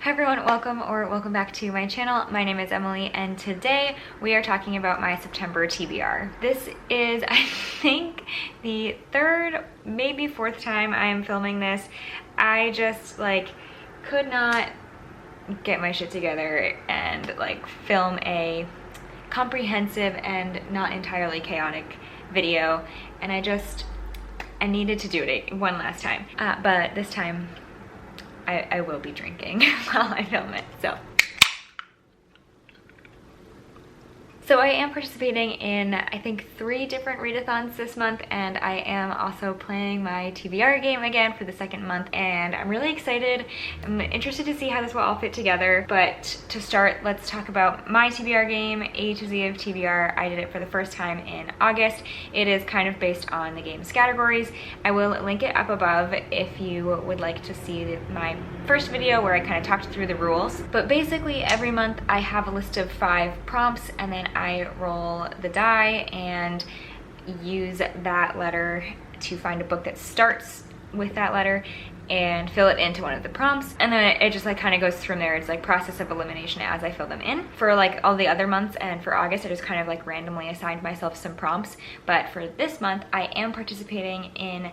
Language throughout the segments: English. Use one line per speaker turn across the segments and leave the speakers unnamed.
Hi everyone, welcome back to my channel. My name is Emily and today we are talking about my September TBR. This is, I think, the third, maybe fourth time I am filming this. I just could not get my shit together and film a comprehensive and not entirely chaotic video, and I needed to do it one last time. But this time I will be drinking while I film it, So I am participating in, I think, 3 different readathons this month, and I am also playing my TBR game again for the second month, and I'm really excited. I'm interested to see how this will all fit together, but to start, let's talk about my TBR game, A to Z of TBR. I did it for the first time in August. It is kind of based on the game's categories. I will link it up above if you would like to see my first video where I kind of talked through the rules. But basically every month I have a list of 5 prompts, and then I roll the die and use that letter to find a book that starts with that letter and fill it into one of the prompts, and then it just kind of goes from there. It's process of elimination as I fill them in. For all the other months and for August, I just kind of randomly assigned myself some prompts, but for this month I am participating in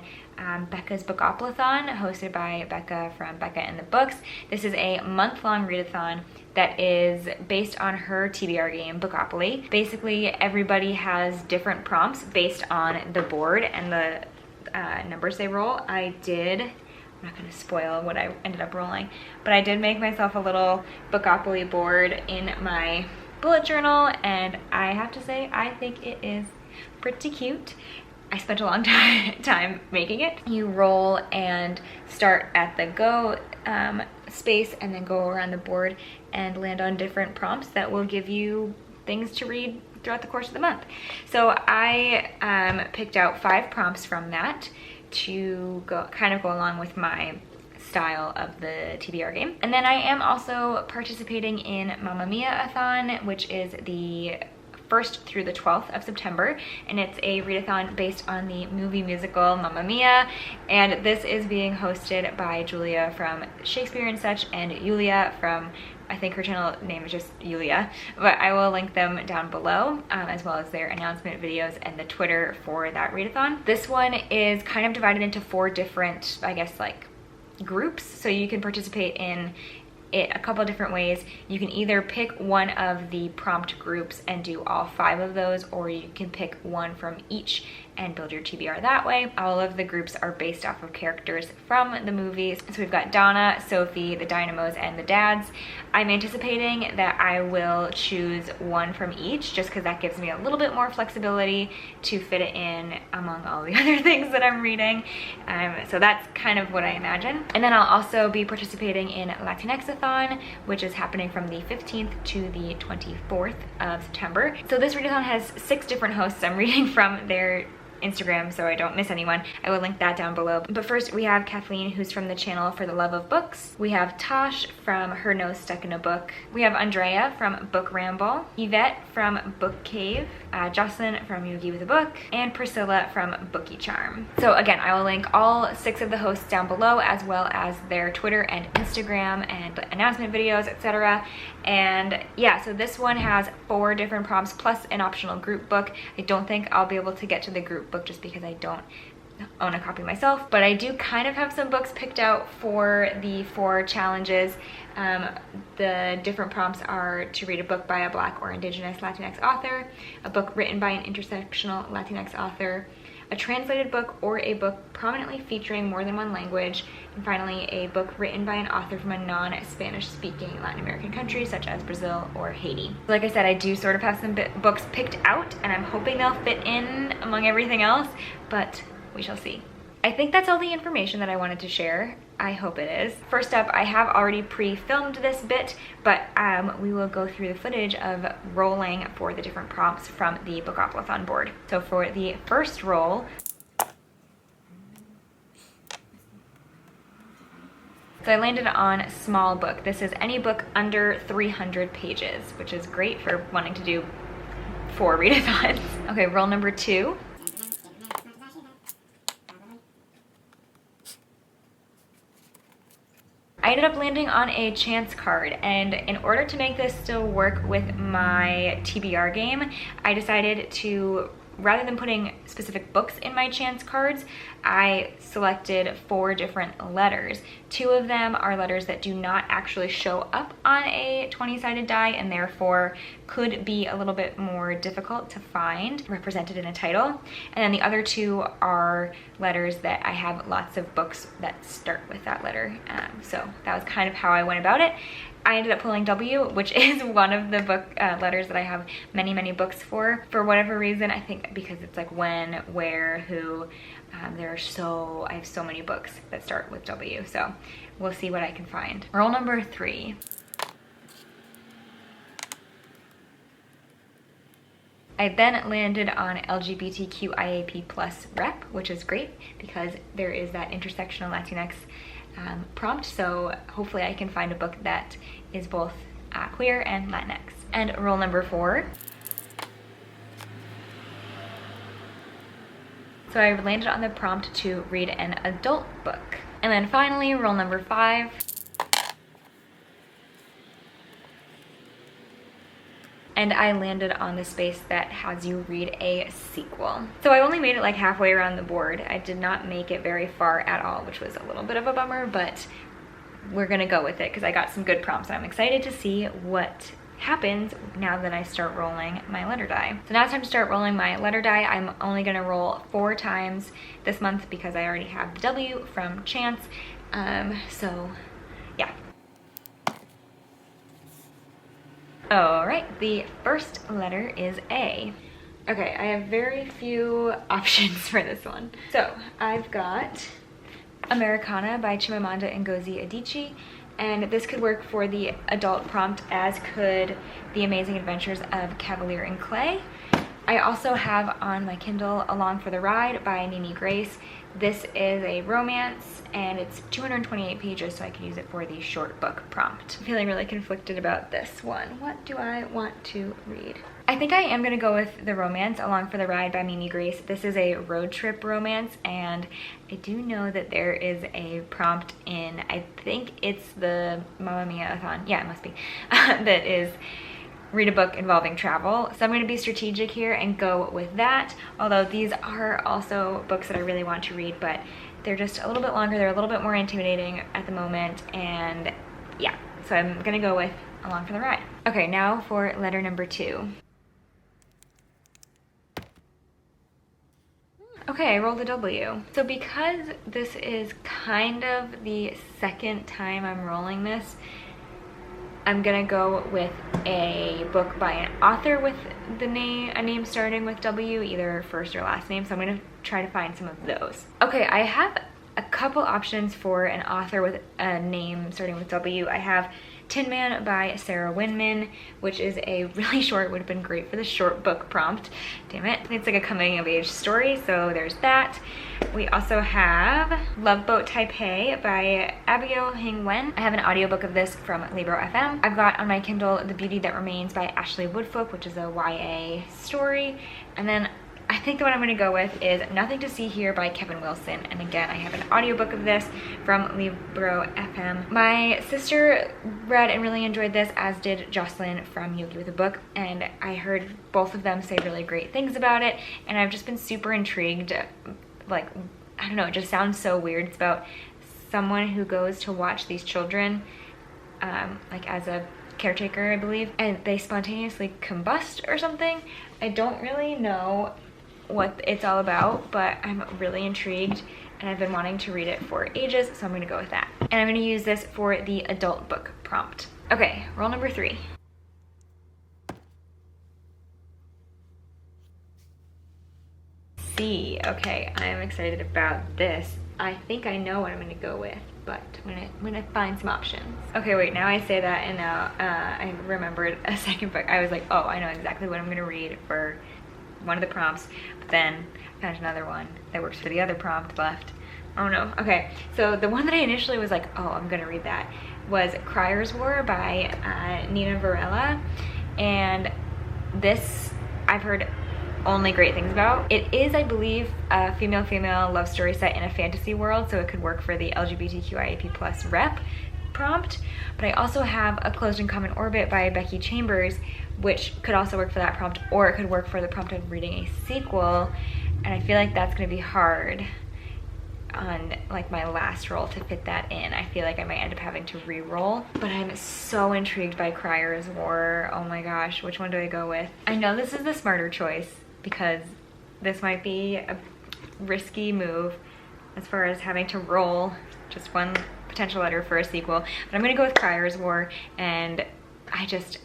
Becca's Bookoplathon, hosted by Becca from Becca and the Books. This is a month-long readathon that is based on her TBR game, Bookopoly. Basically, everybody has different prompts based on the board and the numbers they roll. I'm not gonna spoil what I ended up rolling, but I did make myself a little Bookopoly board in my bullet journal, and I have to say, I think it is pretty cute. I spent a long time making it. You roll and start at the go space and then go around the board and land on different prompts that will give you things to read throughout the course of the month. So I picked out 5 prompts from that to go along with my style of the TBR game. And then I am also participating in Mia-thon, which is the 1st through the 12th of September, and it's a readathon based on the movie musical Mamma Mia, and this is being hosted by Julija from Shakespeare and such, and Julija from, I think her channel name is just Julija, but I will link them down below, as well as their announcement videos and the Twitter for that readathon. This one is kind of divided into 4 different, I guess, groups, so you can participate in it a couple different ways. You can either pick one of the prompt groups and do all 5 of those, or you can pick one from each and build your TBR that way. All of the groups are based off of characters from the movies. So we've got Donna, Sophie, the Dynamos, and the Dads. I'm anticipating that I will choose one from each, just because that gives me a little bit more flexibility to fit it in among all the other things that I'm reading. So that's kind of what I imagine. And then I'll also be participating in Latinx-a-thon, which is happening from the 15th to the 24th of September. So this readathon has 6 different hosts. I'm reading from their Instagram so I don't miss anyone. I will link that down below. But first we have Kathleen, who's from the channel For the Love of Books. We have Tosh from Her Nose Stuck in a Book. We have Andrea from Book Ramble, Yvette from Book Cave, Jocelyn from Yogi with a Book, and Priscilla from Bookie Charm. So again, I will link all 6 of the hosts down below, as well as their Twitter and Instagram and announcement videos, etc. And yeah, so this one has 4 different prompts plus an optional group book. I don't think I'll be able to get to the group book just because I don't own a copy myself, but I do kind of have some books picked out for the 4 challenges. The different prompts are to read a book by a Black or Indigenous Latinx author, a book written by an intersectional Latinx author, a translated book or a book prominently featuring more than one language, and finally a book written by an author from a non-Spanish speaking Latin American country such as Brazil or Haiti. Like I said, I do sort of have some books picked out, and I'm hoping they'll fit in among everything else, but we shall see. I think that's all the information that I wanted to share. I hope it is. First up, I have already pre-filmed this bit, but we will go through the footage of rolling for the different prompts from the Bookoplathon board. So for the first roll, so I landed on small book. This is any book under 300 pages, which is great for wanting to do 4 readathons. Okay, roll number 2. I ended up landing on a chance card, and in order to make this still work with my TBR game, I decided to, rather than putting specific books in my chance cards, I selected 4 different letters. 2 of them are letters that do not actually show up on a 20-sided die and therefore could be a little bit more difficult to find represented in a title. And then the other 2 are letters that I have lots of books that start with that letter. So that was kind of how I went about it. I ended up pulling W, which is one of the book letters that I have many, many books for whatever reason. I think because it's like when, where, who. I have so many books that start with W, so we'll see what I can find. Roll number 3. I then landed on LGBTQIAP+ rep, which is great because there is that intersectional Latinx prompt, so hopefully I can find a book that is both queer and Latinx. And roll number 4. So I landed on the prompt to read an adult book. And then finally, roll number 5. And I landed on the space that has you read a sequel. So I only made it like halfway around the board. I did not make it very far at all, which was a little bit of a bummer, but we're gonna go with it because I got some good prompts and I'm excited to see what happens now that I start rolling my letter die. So now it's time to start rolling my letter die. I'm only gonna roll 4 times this month because I already have the W from chance. So yeah. All right, the first letter is A. Okay, I have very few options for this one. So I've got Americana by Chimamanda Ngozi Adichie, and this could work for the adult prompt, as could The Amazing Adventures of Cavalier and Clay. I also have on my Kindle Along for the Ride by Nini Grace. This is a romance and it's 228 pages, so I can use it for the short book prompt. I'm feeling really conflicted about this one. What do I want to read? I think I am gonna go with the romance Along for the Ride by Nini Grace. This is a road trip romance, and I do know that there is a prompt in, I think it's the Mia-thon, yeah, it must be, that is read a book involving travel. So I'm going to be strategic here and go with that, although these are also books that I really want to read, but they're just a little bit longer, they're a little bit more intimidating at the moment, and yeah, so I'm going to go with Along for the Ride. Okay, now for letter number 2. Okay, I rolled a W. So because this is kind of the second time I'm rolling this, I'm gonna go with a book by an author with a name starting with W, either first or last name, so I'm gonna try to find some of those. Okay, I have a couple options for an author with a name starting with W. I have Tin Man by Sarah Winman, which is a really short, would have been great for the short book prompt. Damn it. It's like a coming of age story, so there's that. We also have Love Boat Taipei by Abigail Hing Wen. I have an audiobook of this from Libro FM. I've got on my Kindle The Beauty That Remains by Ashley Woodfolk, which is a YA story. And then I think the one I'm going to go with is Nothing to See Here by Kevin Wilson. And again, I have an audiobook of this from Libro FM. My sister read and really enjoyed this, as did Jocelyn from Yogi with a Book. And I heard both of them say really great things about it. And I've just been super intrigued. Like, I don't know, it just sounds so weird. It's about someone who goes to watch these children, like as a caretaker, I believe, and they spontaneously combust or something. I don't really know what it's all about, but I'm really intrigued and I've been wanting to read it for ages, so I'm gonna go with that. And I'm gonna use this for the adult book prompt. Okay, roll number 3. C. Okay, I'm excited about this. I think I know what I'm gonna go with, but I'm gonna find some options. Okay, wait, now I say that and now I remembered a second book. I was like, oh, I know exactly what I'm gonna read for one of the prompts, but then I found another one that works for the other prompt left. Oh no. Okay, so the one that I initially was like, oh, I'm gonna read that, was Crier's War by Nina Varela. And this I've heard only great things about. It is, I believe, a female-female love story set in a fantasy world, so it could work for the LGBTQIA+ rep. prompt, but I also have A Closed and Common Orbit by Becky Chambers, which could also work for that prompt, or it could work for the prompt of reading a sequel, and I feel like that's gonna be hard on like my last roll to fit that in. I feel like I might end up having to re-roll, but I'm so intrigued by Crier's War. Oh my gosh, which one do I go with? I know this is the smarter choice because this might be a risky move as far as having to roll just one potential letter for a sequel, but I'm gonna go with Crier's War, and I just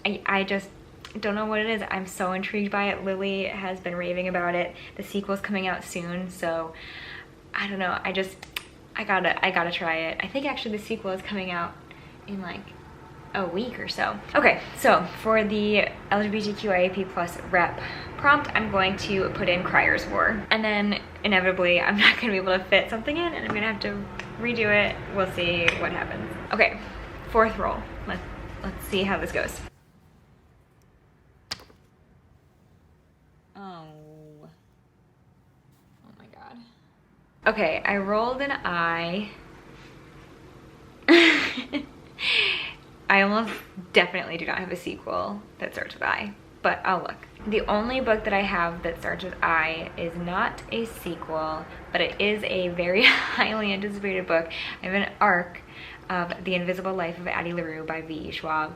don't know what it is. I'm so intrigued by it. Lily has been raving about it. The sequel's coming out soon, so I don't know. I gotta try it. I think actually the sequel is coming out in like a week or so. Okay, so for the LGBTQIAP+ rep prompt, I'm going to put in Crier's War, and then inevitably I'm not gonna be able to fit something in, and I'm gonna have to redo it. We'll see what happens. Okay, fourth roll. Let's see how this goes. Okay, I rolled an I. I almost definitely do not have a sequel that starts with I, but I'll look. The only book that I have that starts with I is not a sequel, but it is a very highly anticipated book. I have an arc of The Invisible Life of Addie LaRue by V.E. Schwab.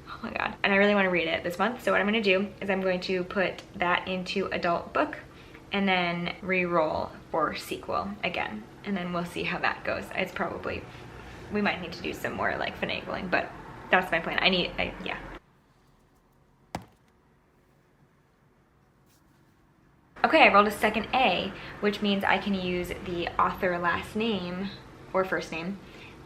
Oh my god. And I really want to read it this month, so what I'm going to do is I'm going to put that into adult book and then re-roll for sequel again, and then we'll see how that goes. It's probably, we might need to do some more like finagling, but that's my plan. Yeah. Okay, I rolled a second A, which means I can use the author last name or first name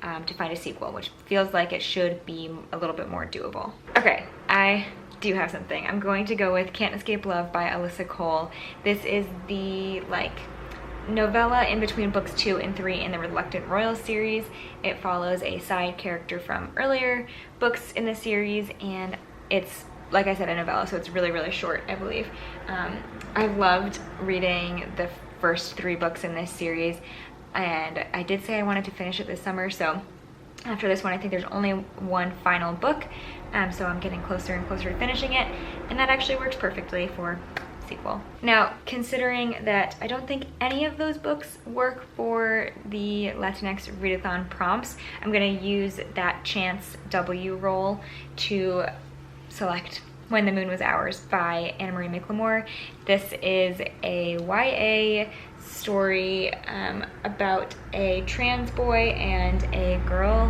to find a sequel, which feels like it should be a little bit more doable. Okay, I do have something. I'm going to go with Can't Escape Love by Alyssa Cole. This is the like novella in between books 2 and 3 in the Reluctant Royal series. It follows a side character from earlier books in the series, and it's, like I said, a novella, so it's really, really short, I believe. I've loved reading the first 3 books in this series, and I did say I wanted to finish it this summer, so after this one I think there's only one final book, so I'm getting closer and closer to finishing it, and that actually works perfectly for sequel. Now, considering that I don't think any of those books work for the Latinx Readathon prompts, I'm going to use that chance W roll to select When the Moon Was Ours by Anna Marie McLemore. This is a YA story about a trans boy and a girl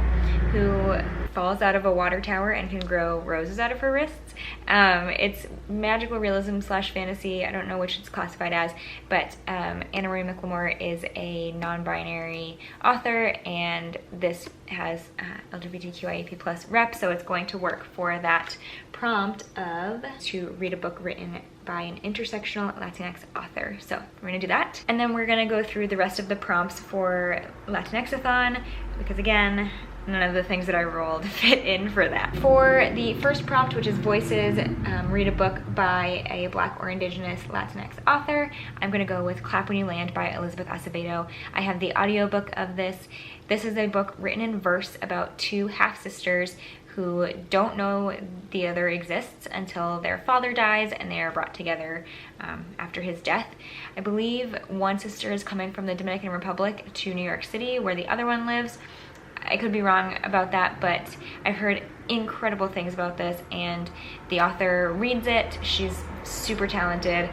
who falls out of a water tower and can grow roses out of her wrists. It's magical realism slash fantasy. I don't know which it's classified as, but Anna Marie McLemore is a non-binary author, and this has LGBTQIAP+ rep, so it's going to work for that prompt of to read a book written by an intersectional Latinx author. So we're gonna do that. And then we're gonna go through the rest of the prompts for Latinx-a-thon, because again, none of the things that I rolled fit in for that. For the first prompt, which is voices, read a book by a Black or Indigenous Latinx author, I'm gonna go with Clap When You Land by Elizabeth Acevedo. I have the audiobook of this. This is a book written in verse about 2 half-sisters who don't know the other exists until their father dies and they are brought together after his death. I believe one sister is coming from the Dominican Republic to New York City where the other one lives. I could be wrong about that, but I've heard incredible things about this, and the author reads it. She's super talented,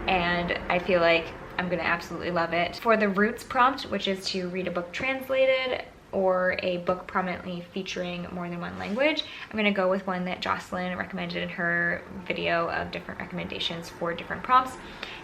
and I feel like I'm gonna absolutely love it. For the roots prompt, which is to read a book translated or a book prominently featuring more than one language, I'm gonna go with one that Jocelyn recommended in her video of different recommendations for different prompts,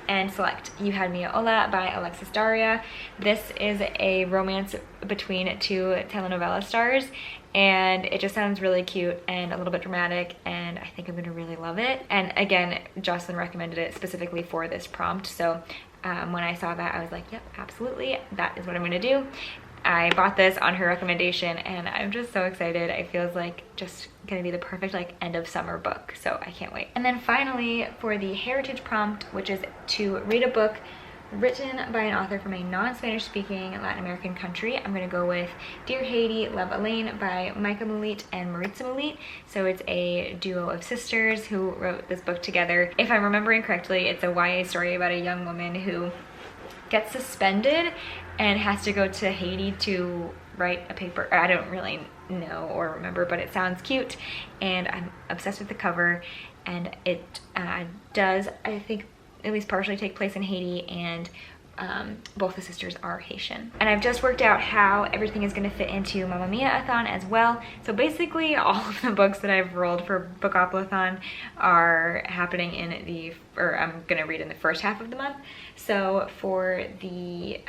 and select You Had Me at Hola by Alexis Daria. This is a romance between 2 telenovela stars, and it just sounds really cute and a little bit dramatic, and I think I'm gonna really love it. And again, Jocelyn recommended it specifically for this prompt, so when I saw that I was like, yep, absolutely, that is what I'm gonna do. I bought this on her recommendation, and I'm just so excited. It feels like just gonna be the perfect like end of summer book, so I can't wait. And then finally, for the heritage prompt, which is to read a book written by an author from a non-Spanish speaking Latin American country, I'm gonna go with Dear Haiti, Love Elaine by Micah Mulit and Maritza Mulit. So it's a duo of sisters who wrote this book together. If I'm remembering correctly, it's a YA story about a young woman who gets suspended and has to go to Haiti to write a paper. I don't really know or remember, but it sounds cute and I'm obsessed with the cover. And it does, I think, at least partially take place in Haiti, and both the sisters are Haitian. And I've just worked out how everything is going to fit into Mamma Mia-a-thon as well. So basically all of the books that I've rolled for Bookoplathon are happening in the, or I'm going to read in the first half of the month. So for the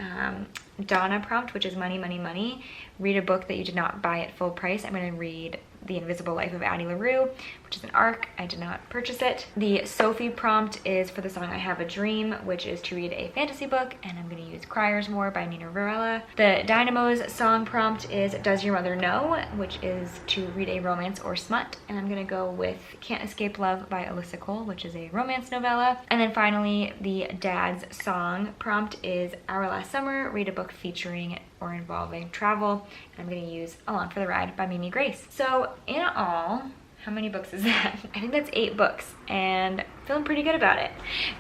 Donna prompt, which is money, money, money, read a book that you did not buy at full price. I'm going to read The Invisible Life of Addie LaRue, which is an ARC. I did not purchase it. The Sophie prompt is for the song I Have a Dream, which is to read a fantasy book, and I'm going to use Cryer's War by Nina Varela. The Dynamo's song prompt is Does Your Mother Know, which is to read a romance or smut, and I'm going to go with Can't Escape Love by Alyssa Cole, which is a romance novella. And then finally, the Dad's song prompt is Our Last Summer, read a book featuring or involving travel, and I'm going to use Along for the Ride by Mimi Grace. So in all, how many books is that? I think that's 8 books, and feeling pretty good about it.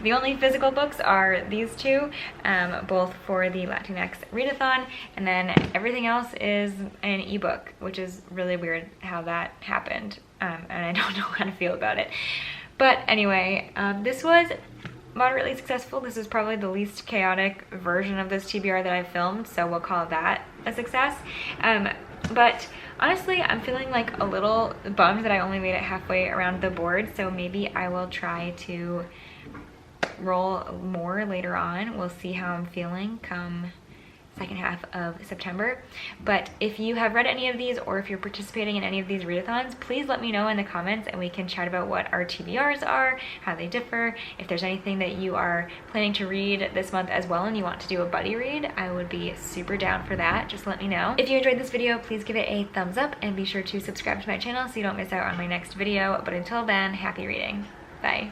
The only physical books are these two, both for the Latinx Readathon, and then everything else is an ebook, which is really weird how that happened, and I don't know how to feel about it. But anyway, this was moderately successful. This is probably the least chaotic version of this TBR that I've filmed, so we'll call that a success. But honestly, I'm feeling like a little bummed that I only made it halfway around the board, so maybe I will try to roll more later on. We'll see how I'm feeling come second half of September. But if you have read any of these, or if you're participating in any of these readathons, please let me know in the comments and we can chat about what our TBRs are, how they differ. If there's anything that you are planning to read this month as well and you want to do a buddy read, I would be super down for that. Just let me know. If you enjoyed this video, please give it a thumbs up and be sure to subscribe to my channel so you don't miss out on my next video. But until then, happy reading. Bye.